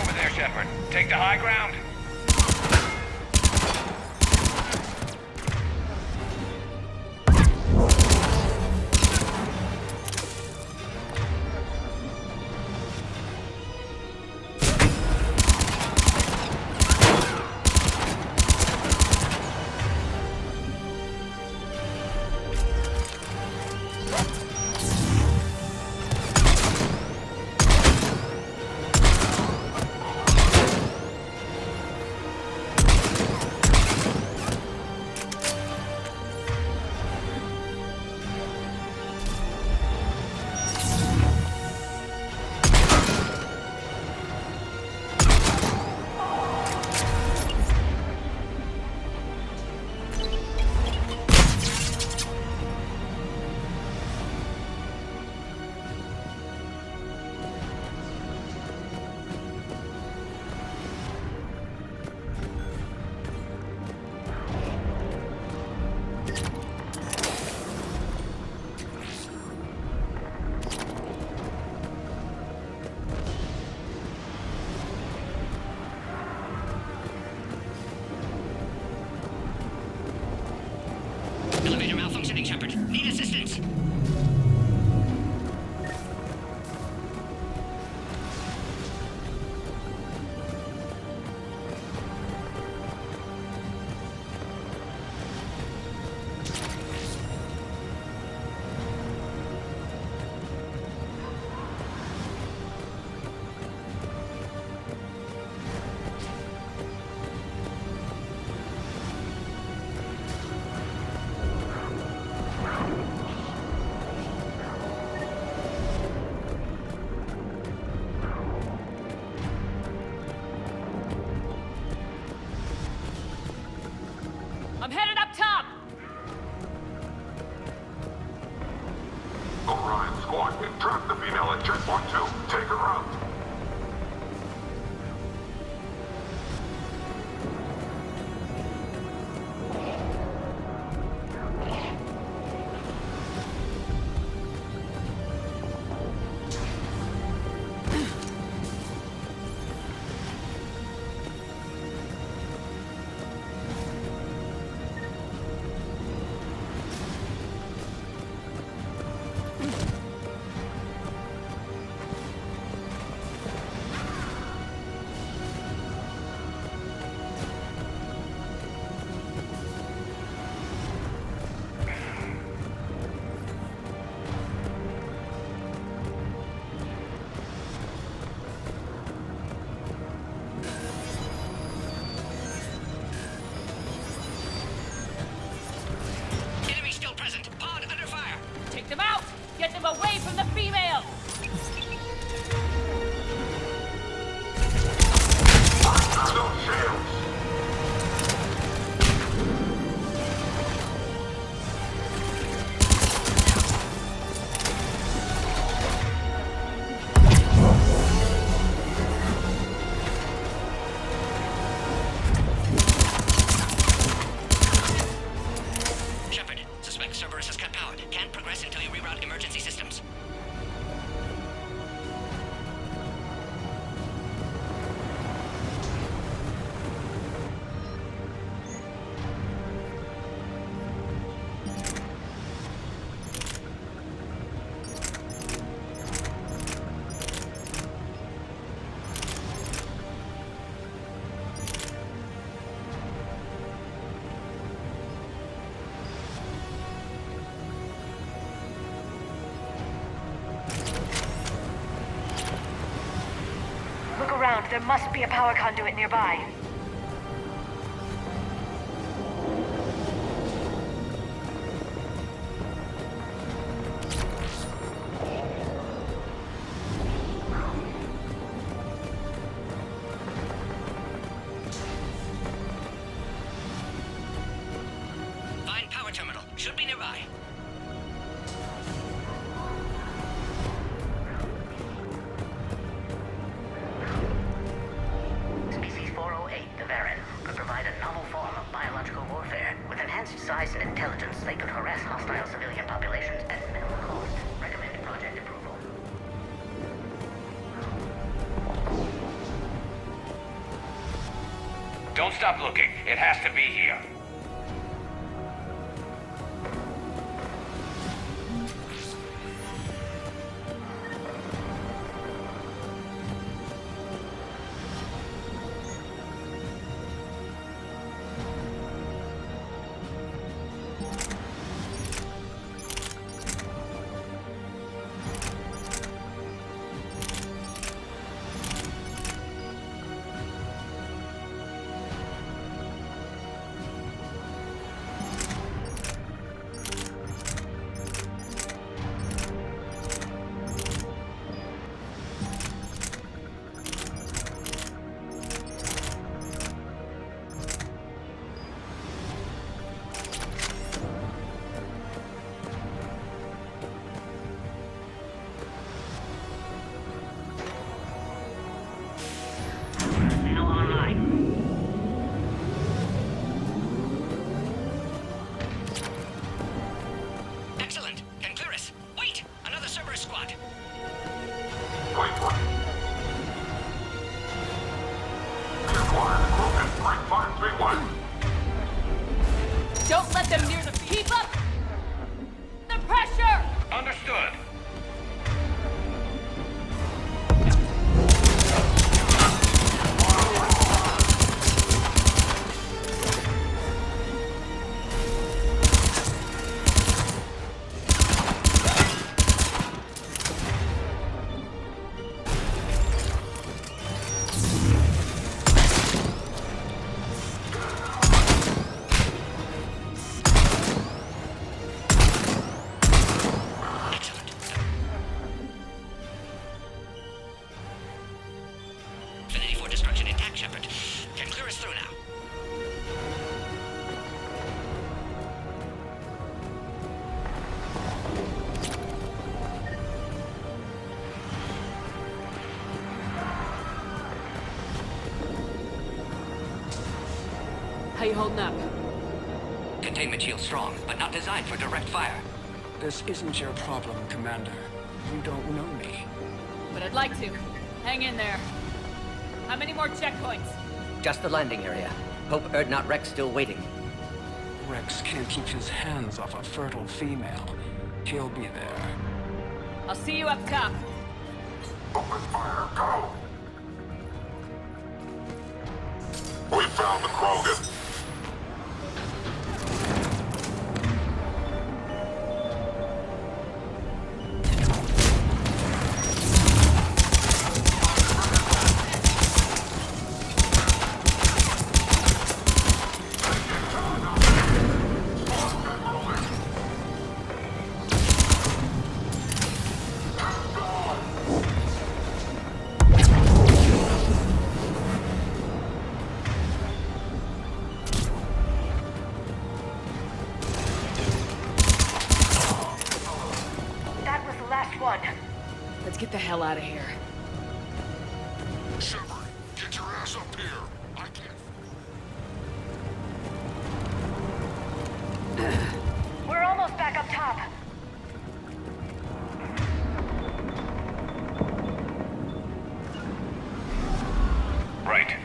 Over there, Shepard. Take the high ground. Elevator malfunctioning, Shepard. Need assistance. I'm headed up top! Orion squad, trap the female at checkpoint 2. Take her out. Take them out! Get them away from the female! Those shields. Shepard, suspect Cerberus has cut power. Can't progress until you reroute emergency systems. Look around. There must be a power conduit nearby. Find power terminal. Should be nearby. Species 408, the Varan, could provide a novel form of biological warfare. With enhanced size and intelligence, they could harass hostile civilian populations at minimal cost. Recommend project approval. Don't stop looking. It has to be here. Don't let them near the... Keep up! The pressure! Understood. How you holding up? Containment shield strong, but not designed for direct fire. This isn't your problem, Commander. You don't know me. But I'd like to. Hang in there. How many more checkpoints? Just the landing area. Hope Erdnot Rex still waiting. Rex can't keep his hands off a fertile female. He'll be there. I'll see you up top. Open fire, go! We found the Krogan. Let's get the hell out of here. Shepard, get your ass up here. I can't. We're almost back up top. Right.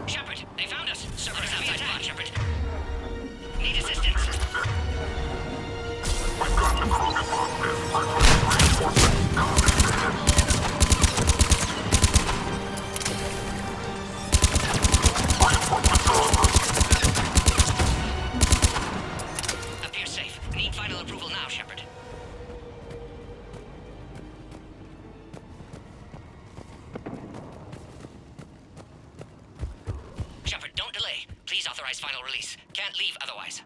Shepard, they found us. Servers outside pod, Shepard. Need assistance. We've got the Krogan locked in. Reinforcements coming in. Reinforcements are on route. Appears safe. Need final approval now, Shepard. Shepard, don't delay. Please authorize final release. Can't leave otherwise.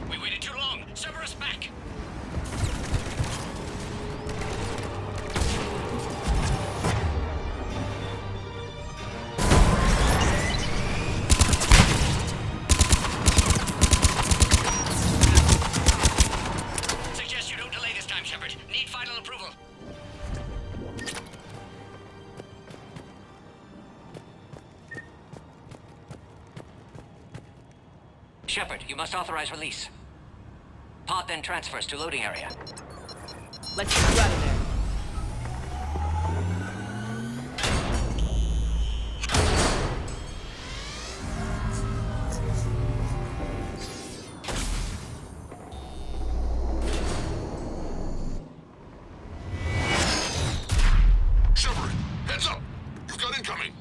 We waited too long. Cerberus back. Suggest you don't delay this time, Shepard. Need final approval. Shepard, you must authorize release. Pod then transfers to loading area. Let's get you out of there. Shepard, heads up! You've got incoming!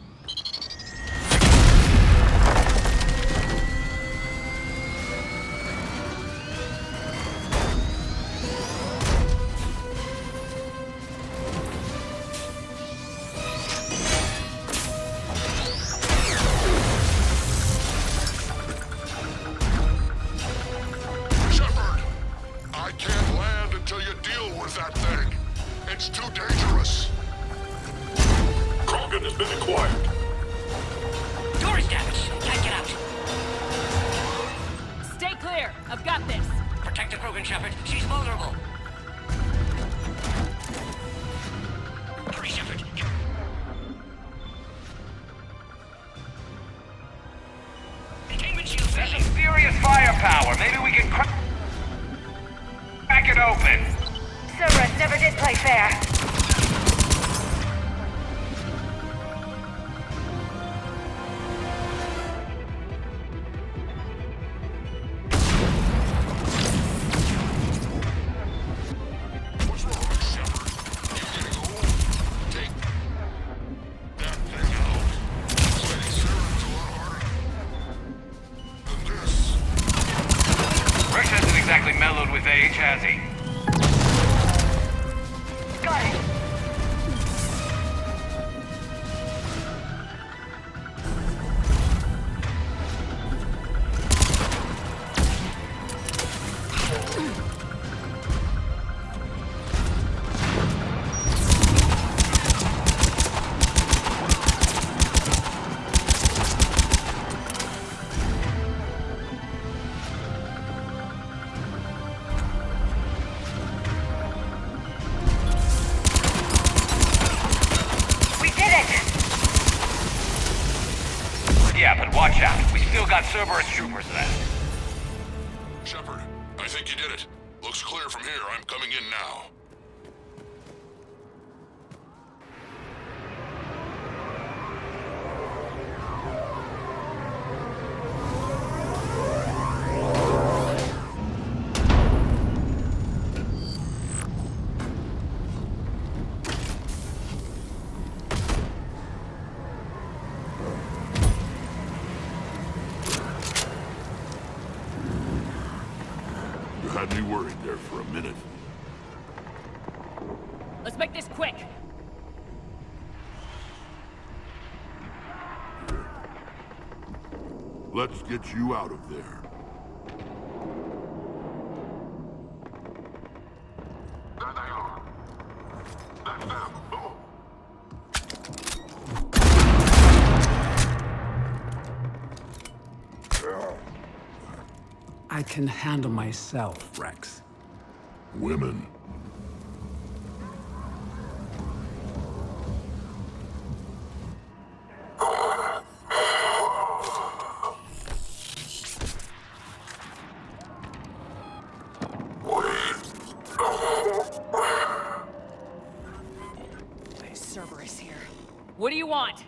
Shepard! I can't land until you deal with that thing. It's too dangerous. Krogan has been acquired. Door is damaged. Can't get out. Stay clear. I've got this. Protect the Krogan, Shepard. She's vulnerable. Hurry, Shepard. Containment shield There's failing. some serious firepower. Maybe we can crack it open. Cerberus never did play fair. What's wrong, Shepard? You getting old? Take that thing out. Fighting Saren's a lot harder than this. Rex hasn't exactly mellowed with age, has he? Got it. We did it! Yeah, but watch out. We still got Cerberus troopers left. Shepard, I think you did it. Looks clear from here. I'm coming in now. You had me worried there for a minute. Let's make this quick. Let's get you out of there. There they are. That's them. Move. I can handle myself, Rex. Women. Cerberus here. What do you want?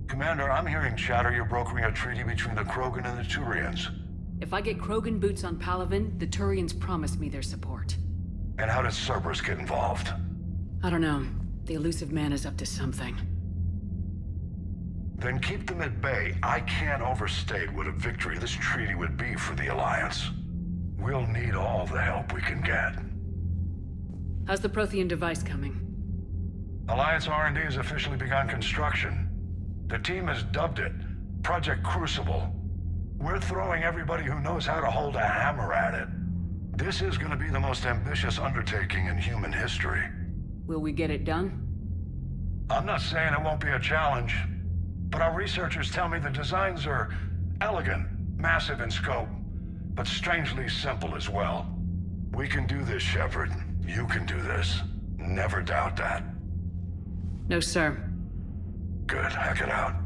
Commander, I'm hearing chatter you're brokering a treaty between the Krogan and the Turians. If I get Krogan boots on Palaven, the Turians promise me their support. And how does Cerberus get involved? I don't know. The elusive man is up to something. Then keep them at bay. I can't overstate what a victory this treaty would be for the Alliance. We'll need all the help we can get. How's the Prothean device coming? Alliance R&D has officially begun construction. The team has dubbed it Project Crucible. We're throwing everybody who knows how to hold a hammer at it. This is going to be the most ambitious undertaking in human history. Will we get it done? I'm not saying it won't be a challenge, but our researchers tell me the designs are elegant, massive in scope, but strangely simple as well. We can do this, Shepard. You can do this. Never doubt that. No, sir. Good. Hack it out.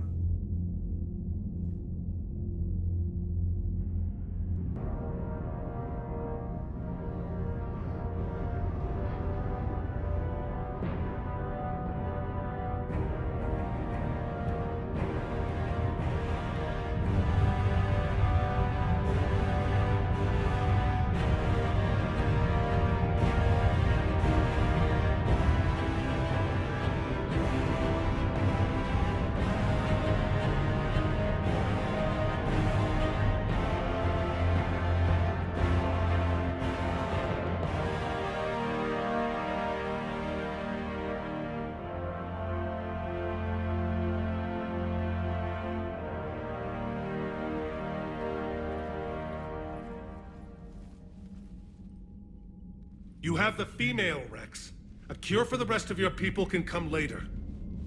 You have the female, Rex. A cure for the rest of your people can come later.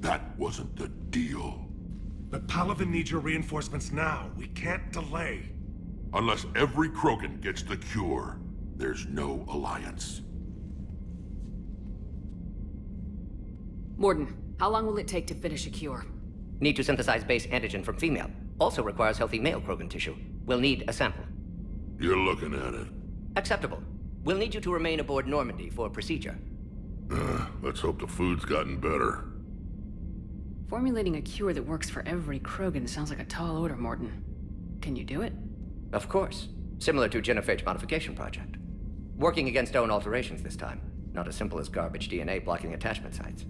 That wasn't the deal. But Palaven needs your reinforcements now. We can't delay. Unless every Krogan gets the cure, there's no alliance. Morden, how long will it take to finish a cure? Need to synthesize base antigen from female. Also requires healthy male Krogan tissue. We'll need a sample. You're looking at it. Acceptable. We'll need you to remain aboard Normandy for procedure. Let's hope the food's gotten better. Formulating a cure that works for every Krogan sounds like a tall order, Morden. Can you do it? Of course. Similar to genophage modification project. Working against own alterations this time. Not as simple as garbage DNA blocking attachment sites.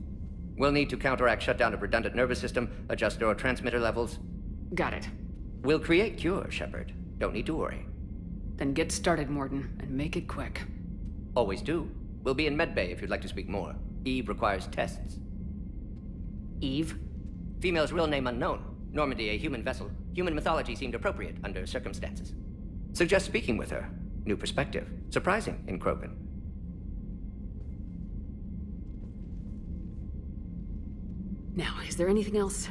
We'll need to counteract shutdown of redundant nervous system, adjust neurotransmitter levels. Got it. We'll create cure, Shepard. Don't need to worry. Then get started, Morden, and make it quick. Always do. We'll be in medbay if you'd like to speak more. Eve requires tests. Eve? Female's real name unknown. Normandy a human vessel. Human mythology seemed appropriate under circumstances. Suggest speaking with her. New perspective. Surprising in Krogan. Now, is there anything else?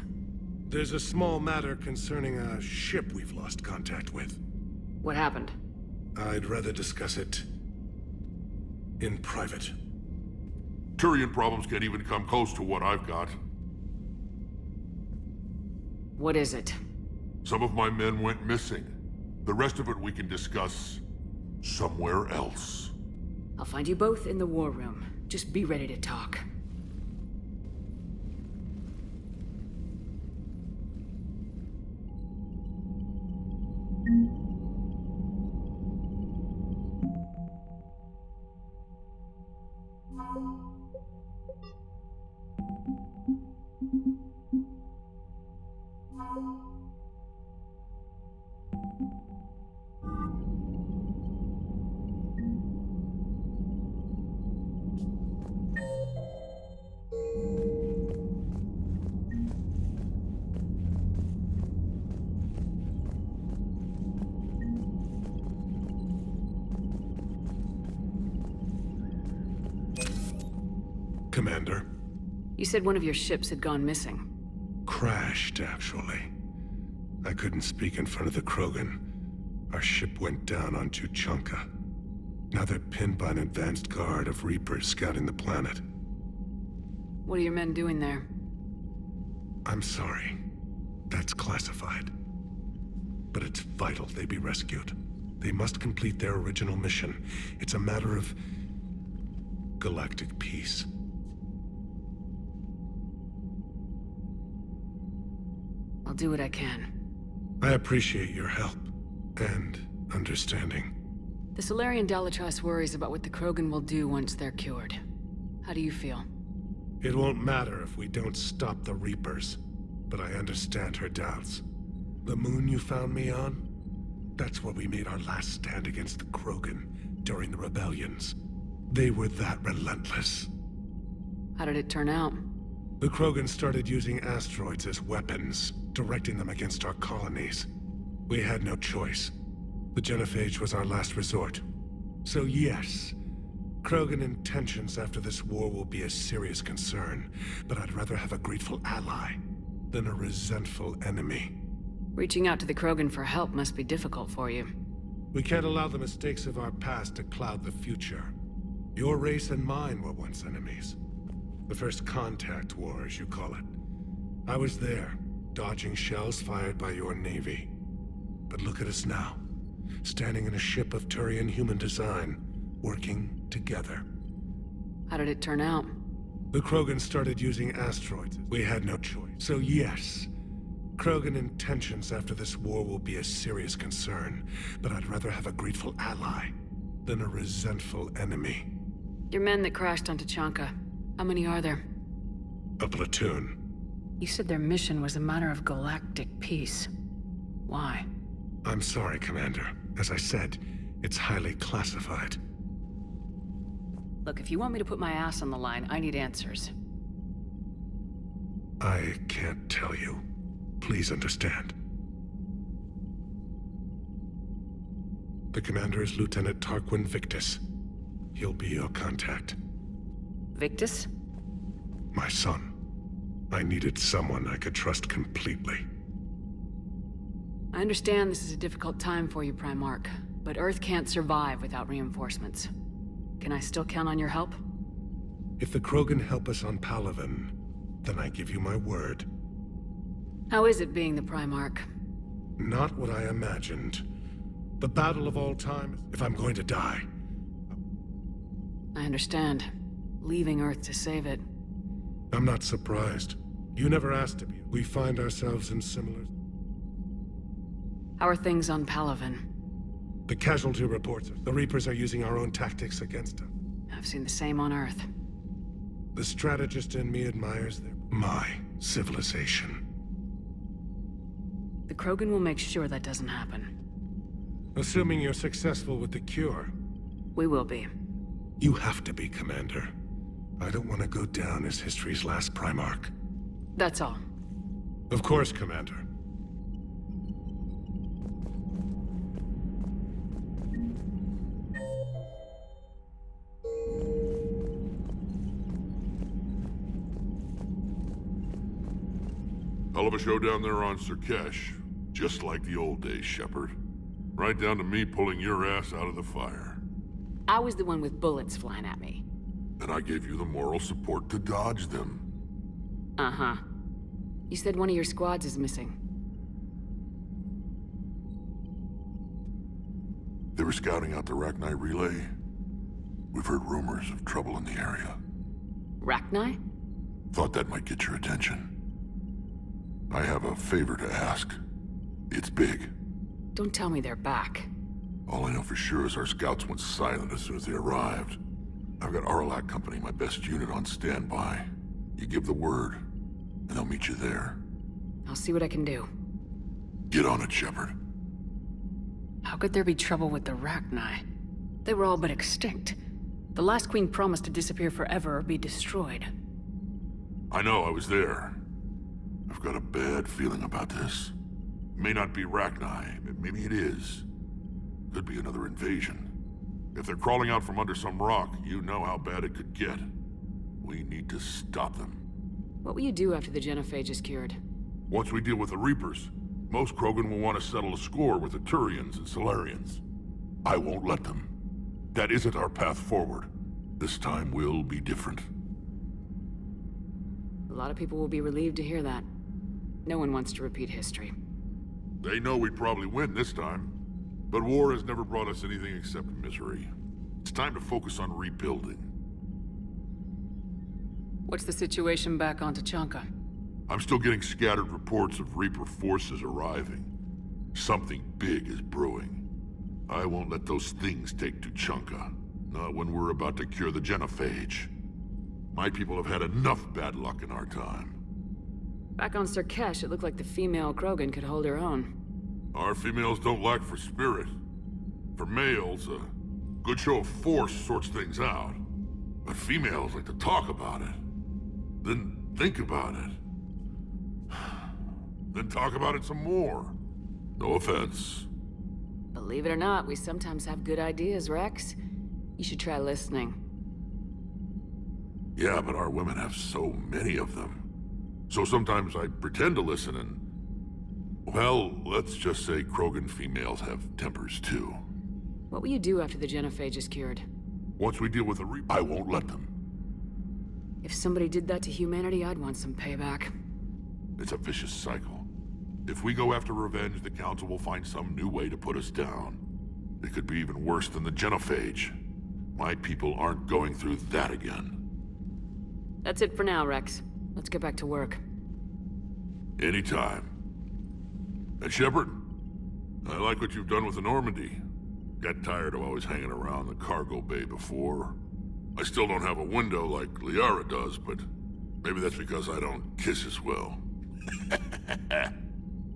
There's a small matter concerning a ship we've lost contact with. What happened? I'd rather discuss it in private. Turian problems can't even come close to what I've got. What is it? Some of my men went missing. The rest of it we can discuss somewhere else. I'll find you both in the war room. Just be ready to talk. Commander. You said one of your ships had gone missing. Crashed, actually. I couldn't speak in front of the Krogan. Our ship went down on Tuchanka. Now they're pinned by an advanced guard of Reapers scouting the planet. What are your men doing there? I'm sorry. That's classified. But it's vital they be rescued. They must complete their original mission. It's a matter of galactic peace. I'll do what I can. I appreciate your help and understanding. The Solarian Dalatrass worries about what the Krogan will do once they're cured. How do you feel? It won't matter if we don't stop the Reapers, but I understand her doubts. The moon you found me on? That's where we made our last stand against the Krogan during the rebellions. They were that relentless. How did it turn out? The Krogan started using asteroids as weapons, directing them against our colonies. We had no choice. The genophage was our last resort. So yes, Krogan intentions after this war will be a serious concern, but I'd rather have a grateful ally than a resentful enemy. Reaching out to the Krogan for help must be difficult for you. We can't allow the mistakes of our past to cloud the future. Your race and mine were once enemies. The first contact war, as you call it. I was there, dodging shells fired by your navy. But look at us now, standing in a ship of Turian human design, working together. How did it turn out? The Krogan started using asteroids. We had no choice. So yes, Krogan intentions after this war will be a serious concern, but I'd rather have a grateful ally than a resentful enemy. Your men that crashed onto Chanka, how many are there? A platoon. You said their mission was a matter of galactic peace. Why? I'm sorry, Commander. As I said, it's highly classified. Look, if you want me to put my ass on the line, I need answers. I can't tell you. Please understand. The commander is Lieutenant Tarquin Victus. He'll be your contact. Victus? My son. I needed someone I could trust completely. I understand this is a difficult time for you, Primarch, but Earth can't survive without reinforcements. Can I still count on your help? If the Krogan help us on Palaven, then I give you my word. How is it being the Primarch? Not what I imagined. The battle of all time, if I'm going to die. I understand. Leaving Earth to save it. I'm not surprised. You never asked to be. We find ourselves in similar... How are things on Palaven? The casualty reports. The Reapers are using our own tactics against them. I've seen the same on Earth. The strategist in me admires my civilization. The Krogan will make sure that doesn't happen. Assuming you're successful with the cure. We will be. You have to be, Commander. I don't want to go down as history's last Primarch. That's all. Of course, Commander. Hell of a show down there on Saarkesh. Just like the old days, Shepard. Right down to me pulling your ass out of the fire. I was the one with bullets flying at me. And I gave you the moral support to dodge them. Uh-huh. You said one of your squads is missing. They were scouting out the Rachni relay. We've heard rumors of trouble in the area. Rachni? Thought that might get your attention. I have a favor to ask. It's big. Don't tell me they're back. All I know for sure is our scouts went silent as soon as they arrived. I've got Arlac Company, my best unit, on standby. You give the word, and I'll meet you there. I'll see what I can do. Get on it, Shepard. How could there be trouble with the Rachni? They were all but extinct. The last queen promised to disappear forever or be destroyed. I know, I was there. I've got a bad feeling about this. May not be Rachni, but maybe it is. Could be another invasion. If they're crawling out from under some rock, you know how bad it could get. We need to stop them. What will you do after the genophage is cured? Once we deal with the Reapers, most Krogan will want to settle a score with the Turians and Solarians. I won't let them. That isn't our path forward. This time will be different. A lot of people will be relieved to hear that. No one wants to repeat history. They know we'd probably win this time. But war has never brought us anything except misery. It's time to focus on rebuilding. What's the situation back on Tachanka? I'm still getting scattered reports of Reaper forces arriving. Something big is brewing. I won't let those things take Tuchanka. Not when we're about to cure the genophage. My people have had enough bad luck in our time. Back on Saarkesh, it looked like the female Krogan could hold her own. Our females don't lack for spirit. For males, a good show of force sorts things out. But females like to talk about it. Then think about it. Then talk about it some more. No offense. Believe it or not, we sometimes have good ideas, Rex. You should try listening. Yeah, but our women have so many of them. So sometimes I pretend to listen and... Well, let's just say Krogan females have tempers too. What will you do after the genophage is cured? Once we deal with the I won't let them. If somebody did that to humanity, I'd want some payback. It's a vicious cycle. If we go after revenge, the Council will find some new way to put us down. It could be even worse than the genophage. My people aren't going through that again. That's it for now, Rex. Let's get back to work. Anytime. And Shepard, I like what you've done with the Normandy. Got tired of always hanging around the cargo bay before. I still don't have a window like Liara does, but maybe that's because I don't kiss as well.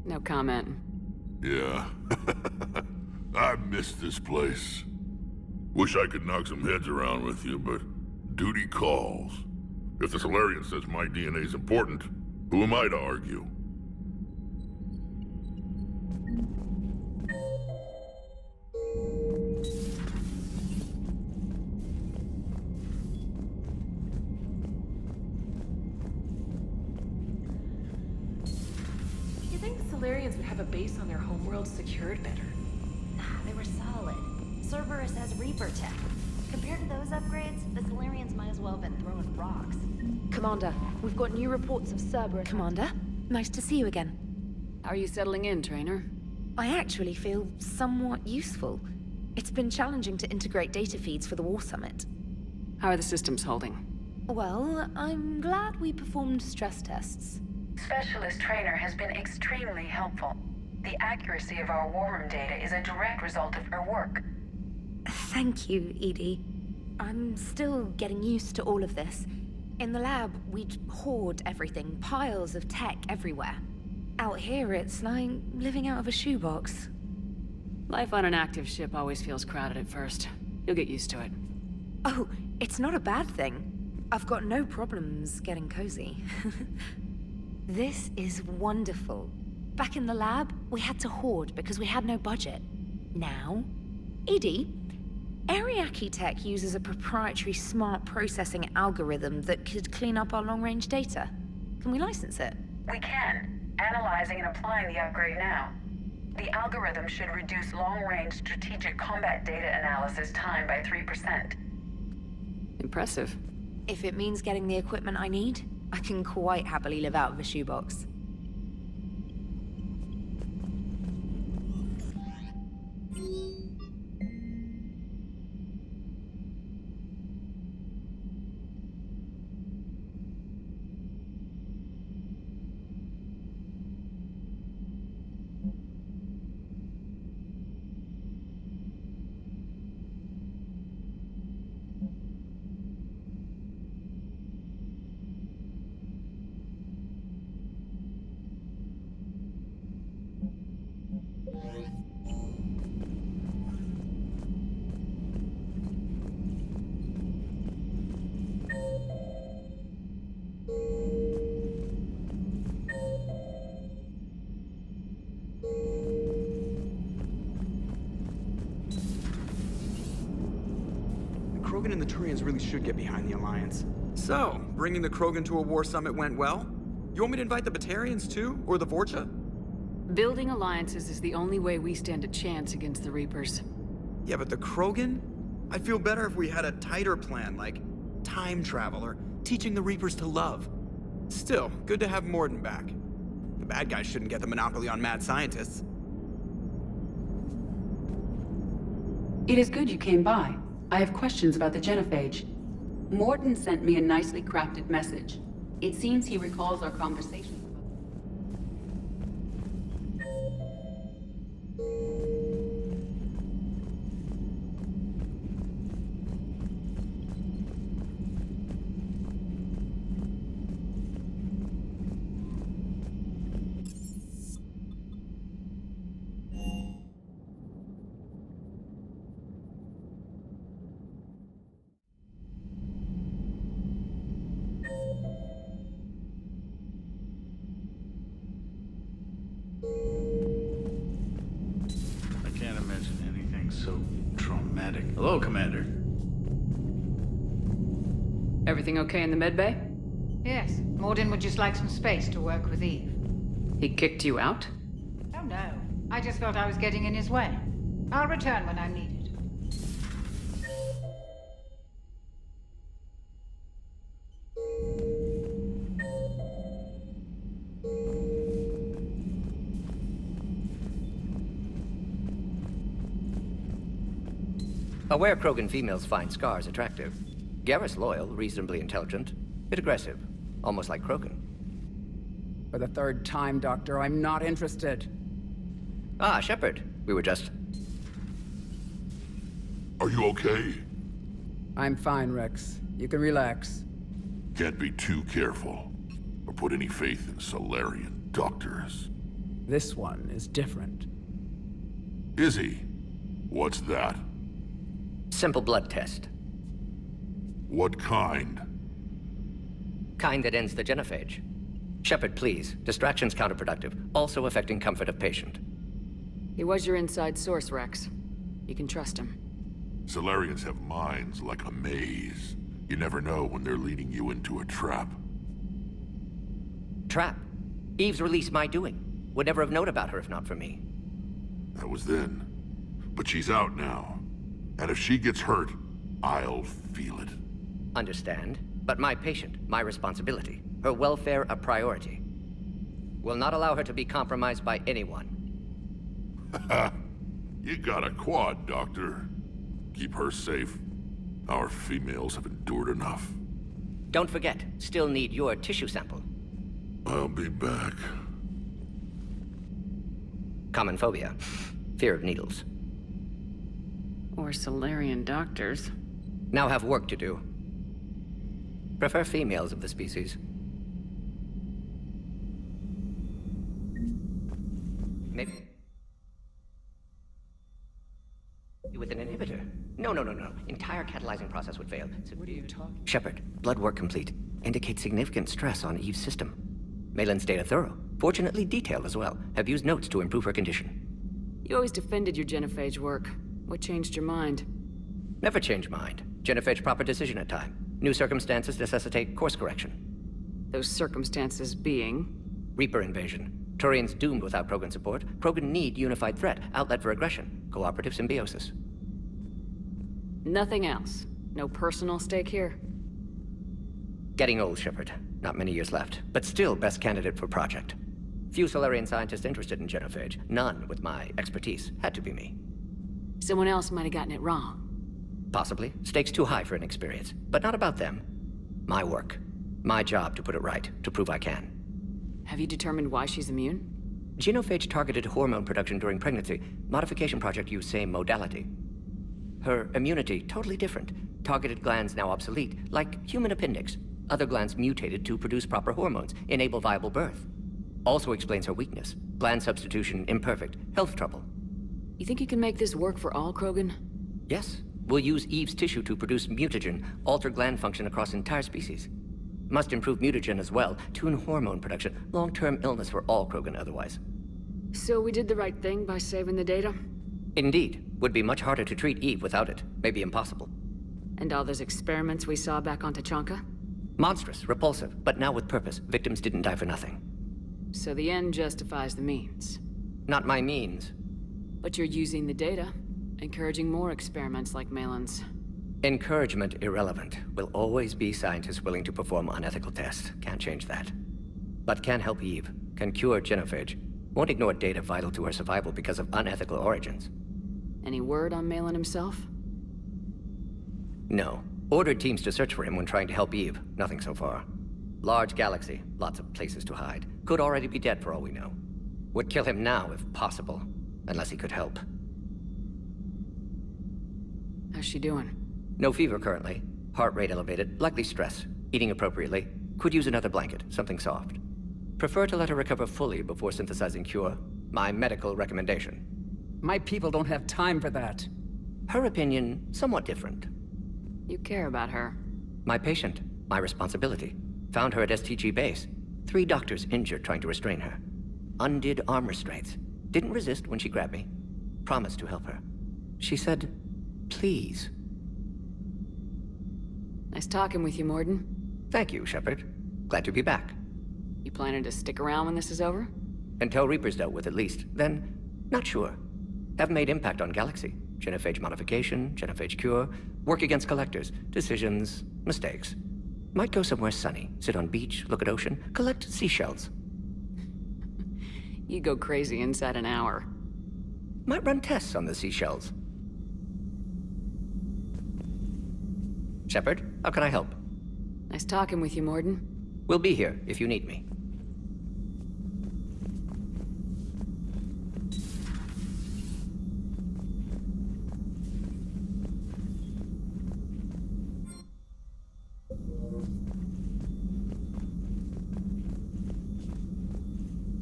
No comment. Yeah. I miss this place. Wish I could knock some heads around with you, but duty calls. If the Solarian says my DNA's important, who am I to argue? You'd think the Solarians would have a base on their homeworld secured better. Nah, they were solid. Cerberus has Reaper tech. Compared to those upgrades, the Solarians might as well have been throwing rocks. Commander, we've got new reports of Cerberus. Commander, nice to see you again. How are you settling in, Trainer? I actually feel somewhat useful. It's been challenging to integrate data feeds for the War Summit. How are the systems holding? Well, I'm glad we performed stress tests. Specialist Trainer has been extremely helpful. The accuracy of our war room data is a direct result of her work. Thank you, Edie. I'm still getting used to all of this. In the lab, we'd hoard everything, piles of tech everywhere. Out here, it's like living out of a shoebox. Life on an active ship always feels crowded at first. You'll get used to it. Oh, it's not a bad thing. I've got no problems getting cozy. This is wonderful. Back in the lab, we had to hoard because we had no budget. Now, Edie, Ariake Tech uses a proprietary smart processing algorithm that could clean up our long-range data. Can we license it? We can. Analyzing and applying the upgrade now. The algorithm should reduce long-range strategic combat data analysis time by 3%. Impressive. If it means getting the equipment I need, I can quite happily live out of a shoebox. Krogan and the Turians really should get behind the Alliance. So, bringing the Krogan to a war summit went well? You want me to invite the Batarians too? Or the Vorcha? Building alliances is the only way we stand a chance against the Reapers. Yeah, but the Krogan? I'd feel better if we had a tighter plan, like time travel or teaching the Reapers to love. Still, good to have Morden back. The bad guys shouldn't get the monopoly on mad scientists. It is good you came by. I have questions about the genophage. Morton sent me a nicely crafted message. It seems he recalls our conversation. I can't imagine anything so traumatic. Hello, Commander. Everything okay in the medbay? Yes, Morden would just like some space to work with Eve. He kicked you out? Oh no, I just felt I was getting in his way. I'll return when I'm needed. Aware Krogan females find scars attractive. Garrus loyal, reasonably intelligent, bit aggressive, almost like Krogan. For the third time, Doctor, I'm not interested. Ah, Shepard. We were just... Are you okay? I'm fine, Rex. You can relax. Can't be too careful, or put any faith in Solarian doctors. This one is different. Is he? What's that? Simple blood test. What kind? Kind that ends the genophage. Shepard, please. Distraction's counterproductive, also affecting comfort of patient. He was your inside source, Rex. You can trust him. Solarians have minds like a maze. You never know when they're leading you into a trap. Trap? Eve's release my doing. Would never have known about her if not for me. That was then. But she's out now. And if she gets hurt, I'll feel it. Understand. But my patient, my responsibility. Her welfare a priority. Will not allow her to be compromised by anyone. You got a quad, Doctor. Keep her safe. Our females have endured enough. Don't forget, still need your tissue sample. I'll be back. Common phobia. Fear of needles. Or Solarian doctors. Now have work to do. Prefer females of the species. Maybe... with an inhibitor. No. Entire catalyzing process would fail. So what are you talking? Shepard, blood work complete. Indicates significant stress on Eve's system. Malin's data thorough. Fortunately detailed as well. Have used notes to improve her condition. You always defended your genophage work. What changed your mind? Never change mind. Genophage proper decision at time. New circumstances necessitate course correction. Those circumstances being? Reaper invasion. Turians doomed without Krogan support. Krogan need unified threat, outlet for aggression, cooperative symbiosis. Nothing else? No personal stake here? Getting old, Shepard. Not many years left, but still best candidate for project. Few Solarian scientists interested in genophage. None with my expertise. Had to be me. Someone else might have gotten it wrong. Possibly. Stakes too high for inexperience. But not about them. My work. My job to put it right, to prove I can. Have you determined why she's immune? Genophage targeted hormone production during pregnancy. Modification project used same modality. Her immunity, totally different. Targeted glands now obsolete, like human appendix. Other glands mutated to produce proper hormones, enable viable birth. Also explains her weakness. Gland substitution imperfect. Health trouble. You think you can make this work for all Krogan? Yes. We'll use Eve's tissue to produce mutagen, alter gland function across entire species. Must improve mutagen as well, tune hormone production, long-term illness for all Krogan otherwise. So we did the right thing by saving the data? Indeed. Would be much harder to treat Eve without it. Maybe impossible. And all those experiments we saw back on Tachanka? Monstrous, repulsive, but now with purpose. Victims didn't die for nothing. So the end justifies the means. Not my means. But you're using the data, encouraging more experiments like Malin's. Encouragement irrelevant. Will always be scientists willing to perform unethical tests. Can't change that. But can help Eve. Can cure genophage. Won't ignore data vital to her survival because of unethical origins. Any word on Malin himself? No. Ordered teams to search for him when trying to help Eve. Nothing so far. Large galaxy. Lots of places to hide. Could already be dead for all we know. Would kill him now if possible. Unless he could help. How's she doing? No fever currently. Heart rate elevated. Likely stress. Eating appropriately. Could use another blanket. Something soft. Prefer to let her recover fully before synthesizing cure. My medical recommendation. My people don't have time for that. Her opinion, somewhat different. You care about her. My patient. My responsibility. Found her at STG base. 3 doctors injured trying to restrain her. Undid arm restraints. Didn't resist when she grabbed me. Promised to help her. She said, please. Nice talking with you, Morden. Thank you, Shepard. Glad to be back. You planning to stick around when this is over? Until Reaper's dealt with, at least. Then, not sure. Haven't made impact on Galaxy. Genophage modification, genophage cure, work against collectors, decisions, mistakes. Might go somewhere sunny, sit on beach, look at ocean, collect seashells. You go crazy inside an hour. Might run tests on the seashells. Shepard, how can I help? Nice talking with you, Morden. We'll be here if you need me.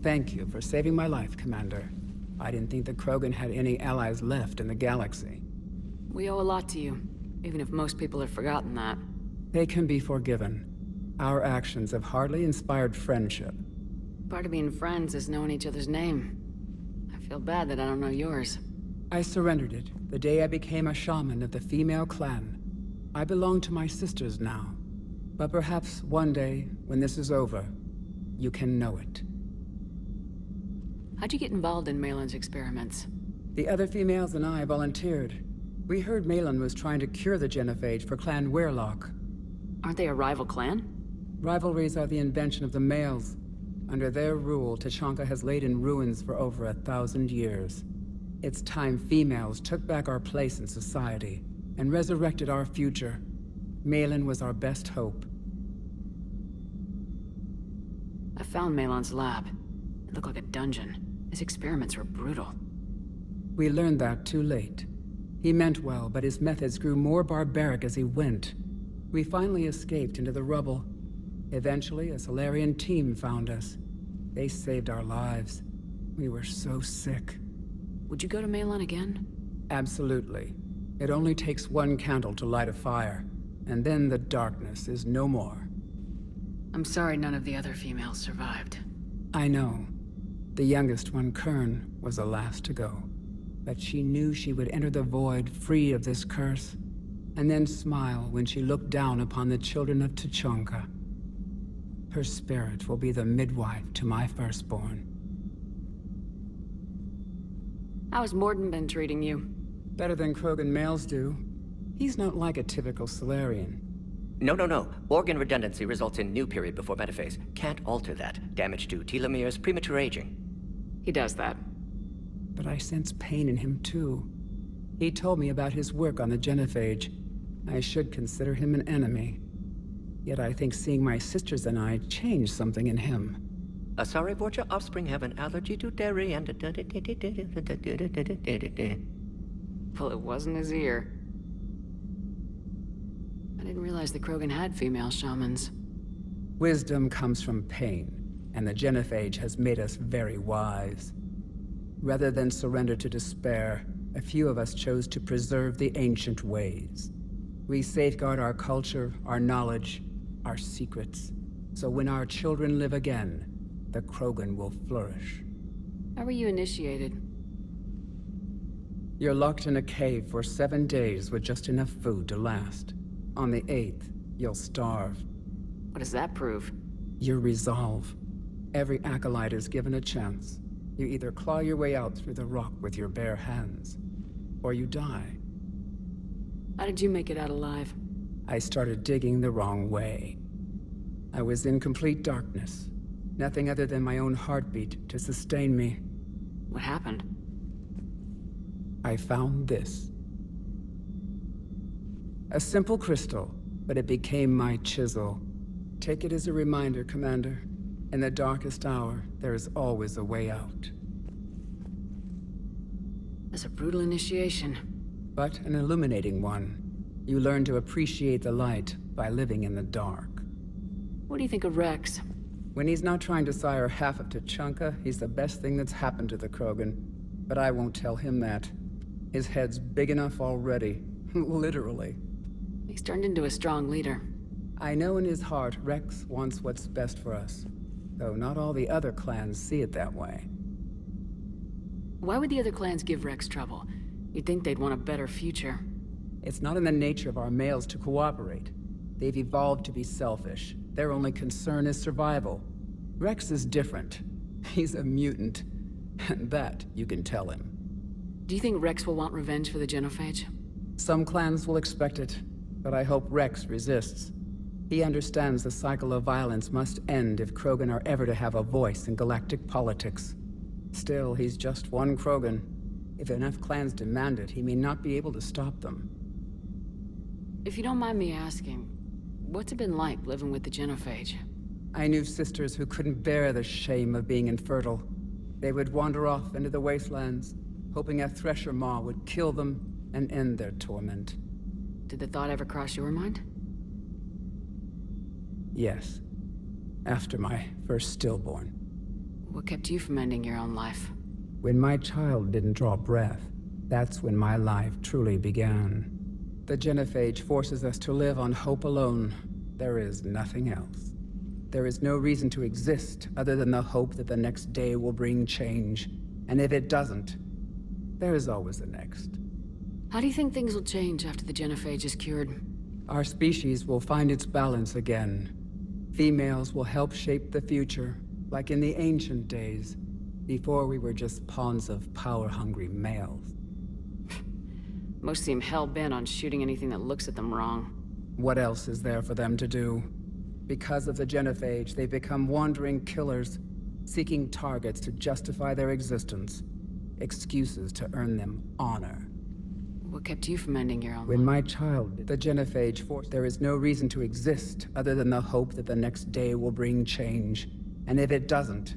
Thank you for saving my life, Commander. I didn't think the Krogan had any allies left in the galaxy. We owe a lot to you, even if most people have forgotten that. They can be forgiven. Our actions have hardly inspired friendship. Part of being friends is knowing each other's name. I feel bad that I don't know yours. I surrendered it the day I became a shaman of the female clan. I belong to my sisters now. But perhaps one day, when this is over, you can know it. How'd you get involved in Malin's experiments? The other females and I volunteered. We heard Malin was trying to cure the genophage for Clan Weirlock. Aren't they a rival clan? Rivalries are the invention of the males. Under their rule, Tachanka has laid in ruins for over 1,000 years. It's time females took back our place in society and resurrected our future. Malin was our best hope. I found Malin's lab. It looked like a dungeon. His experiments were brutal. We learned that too late. He meant well, but his methods grew more barbaric as he went. We finally escaped into the rubble. Eventually, a Solarian team found us. They saved our lives. We were so sick. Would you go to Malin again? Absolutely. It only takes one candle to light a fire, and then the darkness is no more. I'm sorry none of the other females survived. I know. The youngest one, Kern, was the last to go. But she knew she would enter the void free of this curse, and then smile when she looked down upon the children of Tachanka. Her spirit will be the midwife to my firstborn. How has Morden been treating you? Better than Krogan males do. He's not like a typical Solarian. No. Organ redundancy results in new period before metaphase. Can't alter that. Damage to telomeres, premature aging. He does that. But I sense pain in him too. He told me about his work on the genophage. I should consider him an enemy. Yet I think seeing my sisters and I changed something in him. Sorry, Borgia offspring have an allergy to dairy and... Well, it wasn't his ear. I didn't realize the Krogan had female shamans. Wisdom comes from pain, and the genophage has made us very wise. Rather than surrender to despair, a few of us chose to preserve the ancient ways. We safeguard our culture, our knowledge, our secrets. So when our children live again, the Krogan will flourish. How were you initiated? You're locked in a cave for 7 days with just enough food to last. On the 8th, you'll starve. What does that prove? Your resolve. Every acolyte is given a chance. You either claw your way out through the rock with your bare hands, or you die. How did you make it out alive? I started digging the wrong way. I was in complete darkness. Nothing other than my own heartbeat to sustain me. What happened? I found this. A simple crystal, but it became my chisel. Take it as a reminder, Commander. In the darkest hour, there is always a way out. That's a brutal initiation. But an illuminating one. You learn to appreciate the light by living in the dark. What do you think of Rex? When he's not trying to sire half of Tachanka, he's the best thing that's happened to the Krogan. But I won't tell him that. His head's big enough already. Literally. He's turned into a strong leader. I know in his heart Rex wants what's best for us. Though not all the other clans see it that way. Why would the other clans give Rex trouble? You'd think they'd want a better future. It's not in the nature of our males to cooperate. They've evolved to be selfish. Their only concern is survival. Rex is different. He's a mutant. And that you can tell him. Do you think Rex will want revenge for the genophage? Some clans will expect it, but I hope Rex resists. He understands the cycle of violence must end if Krogan are ever to have a voice in galactic politics. Still, he's just one Krogan. If enough clans demand it, he may not be able to stop them. If you don't mind me asking, what's it been like living with the genophage? I knew sisters who couldn't bear the shame of being infertile. They would wander off into the wastelands, hoping a Thresher Maw would kill them and end their torment. Did the thought ever cross your mind? Yes. After my first stillborn. What kept you from ending your own life? When my child didn't draw breath, that's when my life truly began. The genophage forces us to live on hope alone. There is nothing else. There is no reason to exist other than the hope that the next day will bring change. And if it doesn't, there is always the next. How do you think things will change after the genophage is cured? Our species will find its balance again. Females will help shape the future, like in the ancient days, before we were just pawns of power-hungry males. Most seem hell-bent on shooting anything that looks at them wrong. What else is there for them to do? Because of the genophage, they become wandering killers, seeking targets to justify their existence. Excuses to earn them honor. What kept you from ending your own When life? my child, the genophage forced, there is no reason to exist other than the hope that the next day will bring change. And if it doesn't...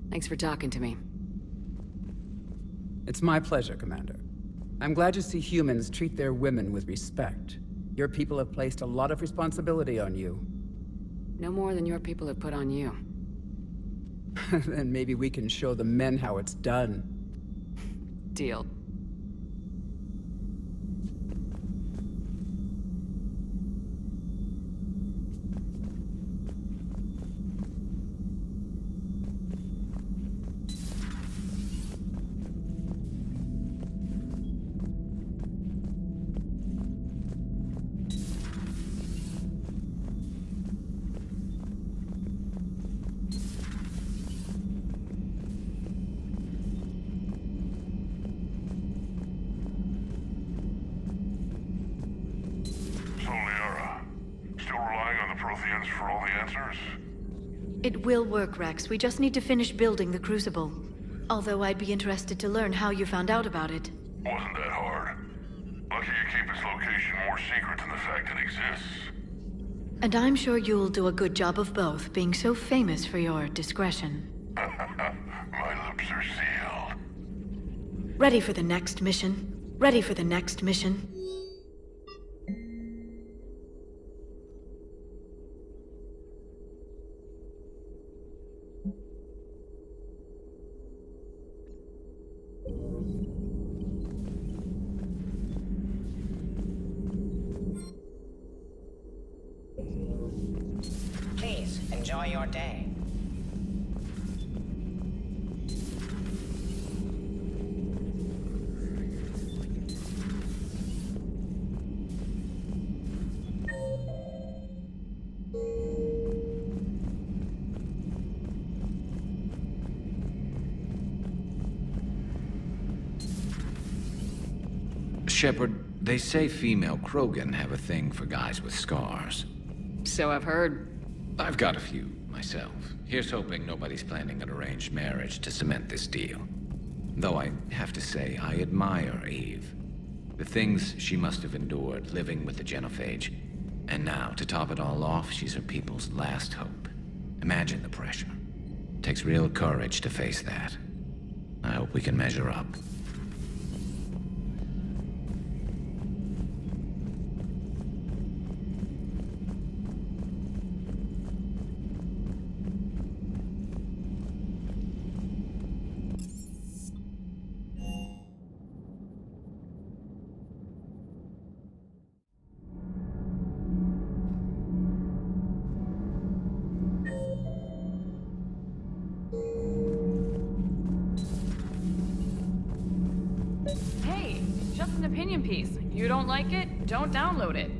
Thanks for talking to me. It's my pleasure, Commander. I'm glad to see humans treat their women with respect. Your people have placed a lot of responsibility on you. No more than your people have put on you. Then maybe we can show the men how it's done. Deal. It will work, Rex. We just need to finish building the Crucible. Although I'd be interested to learn how you found out about it. Wasn't that hard. Lucky you keep its location more secret than the fact it exists. And I'm sure you'll do a good job of both, being so famous for your discretion. My lips are sealed. Ready for the next mission? Ready for the next mission? Please, enjoy your day. Shepard, they say female Krogan have a thing for guys with scars. So I've heard. I've got a few, myself. Here's hoping nobody's planning an arranged marriage to cement this deal. Though I have to say, I admire Eve. The things she must have endured living with the genophage. And now, to top it all off, she's her people's last hope. Imagine the pressure. Takes real courage to face that. I hope we can measure up. Hey, just an opinion piece. You don't like it? Don't download it.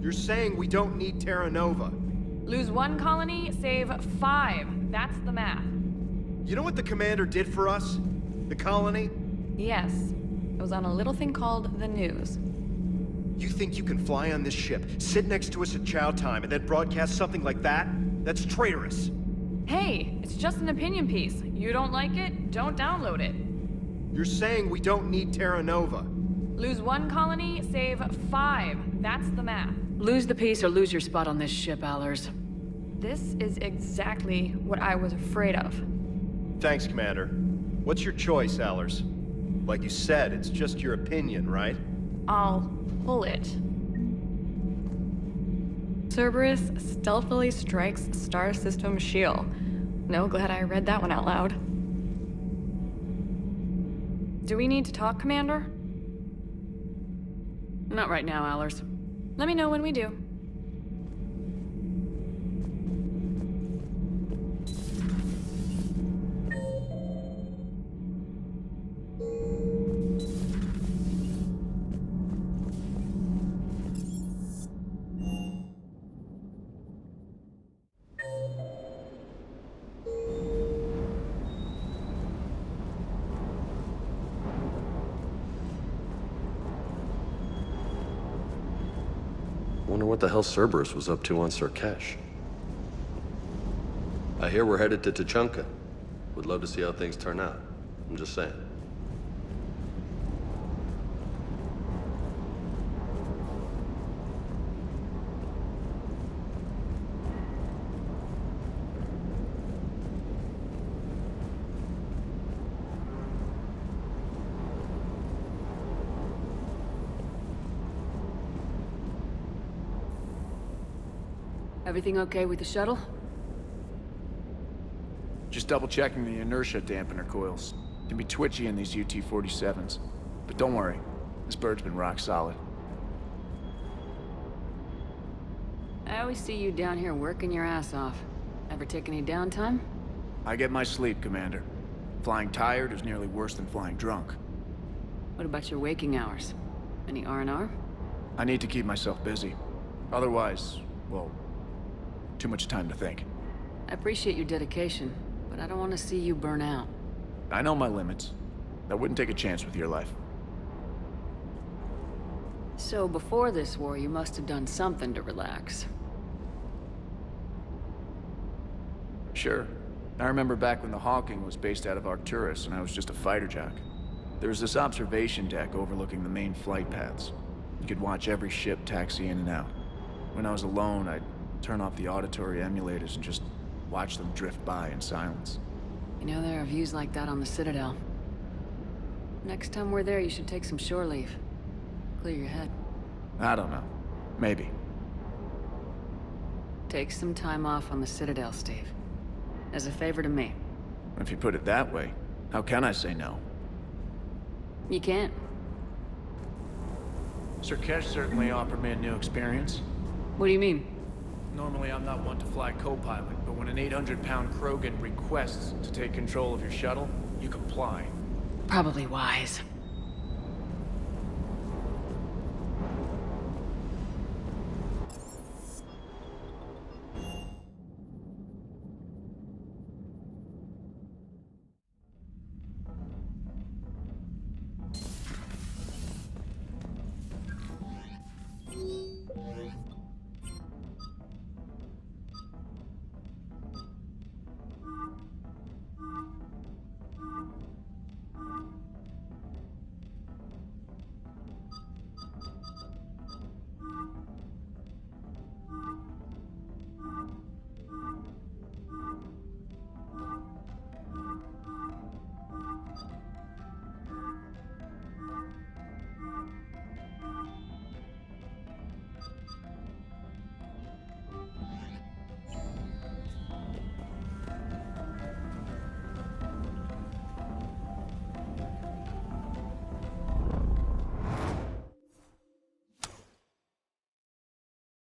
You're saying we don't need Terra Nova. Lose 1 colony, save 5. That's the math. You know what the commander did for us? The colony? Yes. It was on a little thing called the news. You think you can fly on this ship, sit next to us at chow time, and then broadcast something like that? That's traitorous. Hey, it's just an opinion piece. You don't like it? Don't download it. You're saying we don't need Terra Nova. Lose 1 colony, save 5. That's the math. Lose the piece or lose your spot on this ship, Allers. This is exactly what I was afraid of. Thanks, Commander. What's your choice, Allers? Like you said, it's just your opinion, right? I'll pull it. Cerberus stealthily strikes Star System shield. No, glad I read that one out loud. Do we need to talk, Commander? Not right now, Allers. Let me know when we do. Wonder what the hell Cerberus was up to on Saarkesh. I hear we're headed to Tuchanka. Would love to see how things turn out. I'm just saying. Everything okay with the shuttle? Just double-checking the inertia dampener coils. Can be twitchy in these UT-47s. But don't worry, this bird's been rock solid. I always see you down here working your ass off. Ever take any downtime? I get my sleep, Commander. Flying tired is nearly worse than flying drunk. What about your waking hours? Any R&R? I need to keep myself busy. Otherwise, well, too much time to think. I appreciate your dedication, but I don't want to see you burn out. I know my limits. I wouldn't take a chance with your life. So before this war, you must have done something to relax. Sure. I remember back when the Hawking was based out of Arcturus and I was just a fighter jock. There was this observation deck overlooking the main flight paths. You could watch every ship taxi in and out. When I was alone, I'd turn off the auditory emulators and just watch them drift by in silence. You know, there are views like that on the Citadel. Next time we're there, you should take some shore leave. Clear your head. I don't know. Maybe. Take some time off on the Citadel, Steve. As a favor to me. If you put it that way, how can I say no? You can't. Saarkesh certainly offered me a new experience. What do you mean? Normally I'm not one to fly co-pilot, but when an 800-pound Krogan requests to take control of your shuttle, you comply. Probably wise.